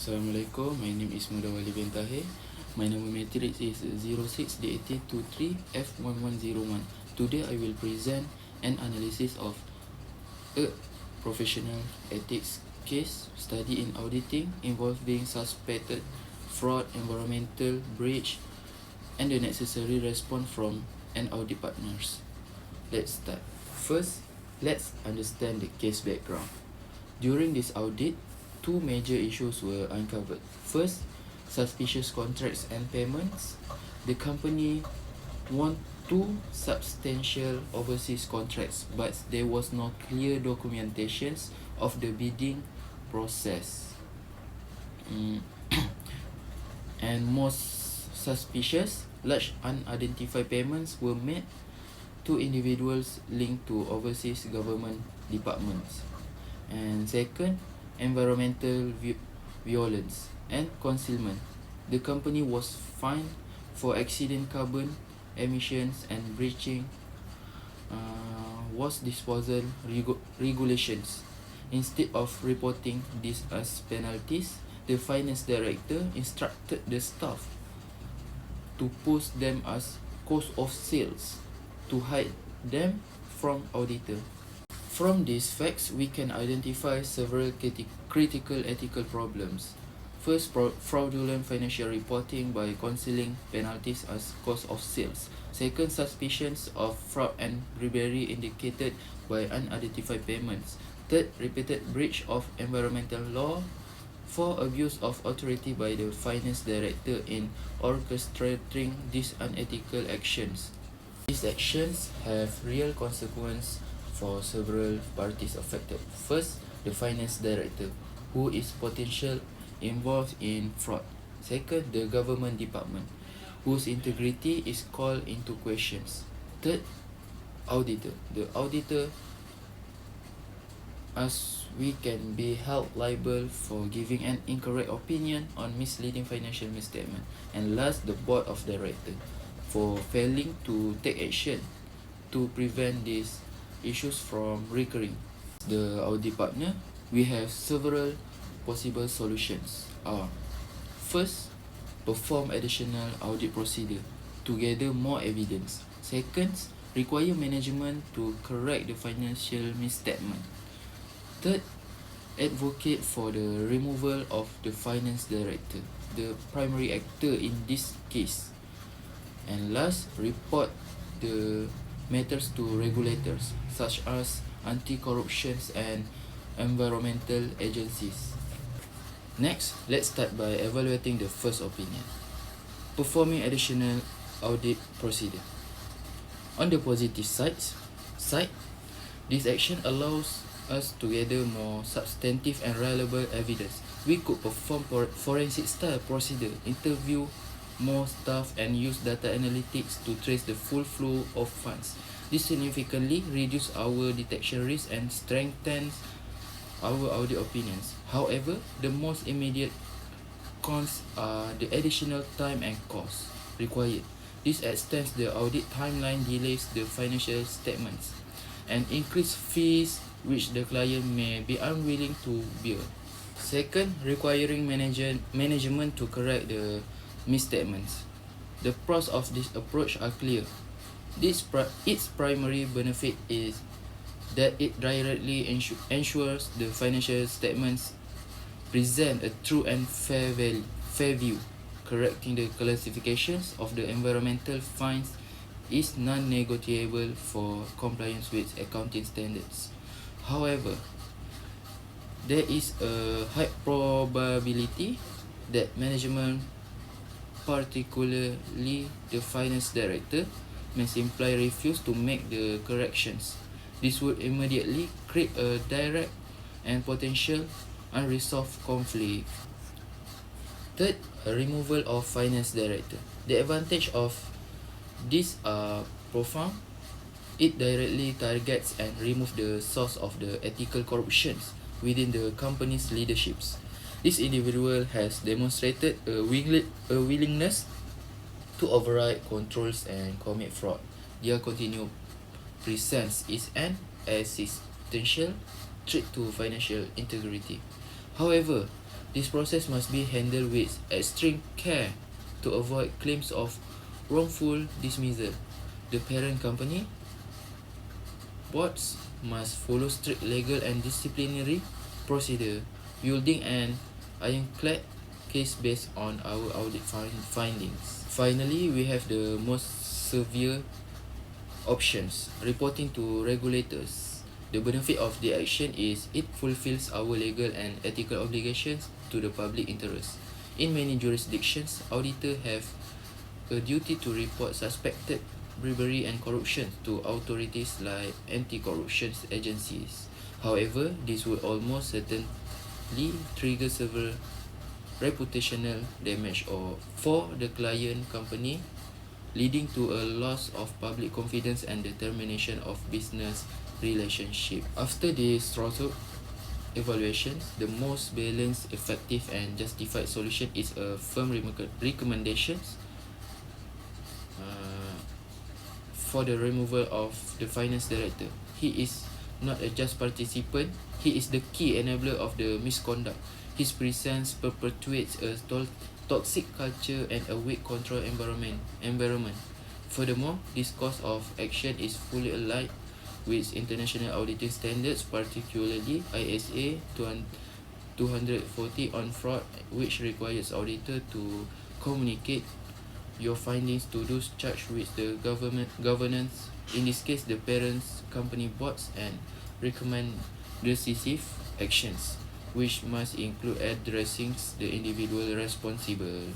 Assalamualaikum, my name is Mudawali bin Tahir. My number matrix is 06DAT23F1101. Today I will present an analysis of a professional ethics case study in auditing involving suspected fraud, environmental breach, and the necessary response from an audit partners. Let's start. First, let's understand the case background. During this audit, two major issues were uncovered. First, suspicious contracts and payments. The company won two substantial overseas contracts, but there was no clear documentation of the bidding process. And most suspicious, large unidentified payments were made to individuals linked to overseas government departments. And second, environmental violence and concealment. The company was fined for accident carbon emissions and breaching waste disposal regulations. Instead of reporting this as penalties, the finance director instructed the staff to post them as cost of sales to hide them from auditor. From these facts, we can identify several critical ethical problems. First, fraudulent financial reporting by concealing penalties as cost of sales. Second, suspicions of fraud and bribery indicated by unidentified payments. Third, repeated breach of environmental law. Four, abuse of authority by the finance director in orchestrating these unethical actions. These actions have real consequences for several parties affected. First, the finance director, who is potentially involved in fraud. Second, the government department, whose integrity is called into questions. Third, auditor. The auditor, as we can be held liable for giving an incorrect opinion on misleading financial statement. And last, the board of directors, for failing to take action to prevent these issues from recurring. The audit partner, we have several possible solutions. First, perform additional audit procedure to gather more evidence. Second, require management to correct the financial misstatement. Third, advocate for the removal of the finance director, the primary actor in this case. And last, report the matters to regulators such as anti-corruption and environmental agencies. Next, let's start by evaluating the first opinion. Performing additional audit procedure. On the positive side, this action allows us to gather more substantive and reliable evidence. We could perform forensic style procedure, interview more staff, and use data analytics to trace the full flow of funds. This significantly reduces our detection risk and strengthens our audit opinions. However, the most immediate cons are the additional time and cost required. This extends the audit timeline, delays the financial statements, and increase fees which the client may be unwilling to bear. Second, requiring management to correct the misstatements. The pros of this approach are clear. Its primary benefit is that it directly ensures the financial statements present a true and fair view. Correcting the classifications of the environmental fines is non-negotiable for compliance with accounting standards. However, there is a high probability that management, particularly the finance director, may simply refuse to make the corrections. This would immediately create a direct and potential unresolved conflict. Third, a removal of finance director. The advantage of this are profound. It directly targets and removes the source of the ethical corruptions within the company's leaderships. This individual has demonstrated a willingness to override controls and commit fraud. Their continued presence is an existential threat to financial integrity. However, This process must be handled with extreme care to avoid claims of wrongful dismissal. The parent company boards must follow strict legal and disciplinary procedure, building an ironclad case based on our audit findings. Finally, we have the most severe options, reporting to regulators. The benefit of the action is it fulfills our legal and ethical obligations to the public interest. In many jurisdictions, auditors have a duty to report suspected bribery and corruption to authorities like anti-corruption agencies. However, this would almost certainly trigger several reputational damage or for the client company, leading to a loss of public confidence and the termination of business relationship. After these thorough evaluations, the most balanced, effective and justified solution is a firm recommendations for the removal of the finance director. He is not a just participant, he is the key enabler of the misconduct. His presence perpetuates a toxic culture and a weak control environment. Furthermore, this course of action is fully aligned with international auditing standards, particularly ISA 240 on fraud, which requires auditor to communicate your findings to those charged with the governance, in this case the parents company boards, and recommend decisive actions, which must include addressing the individual responsible.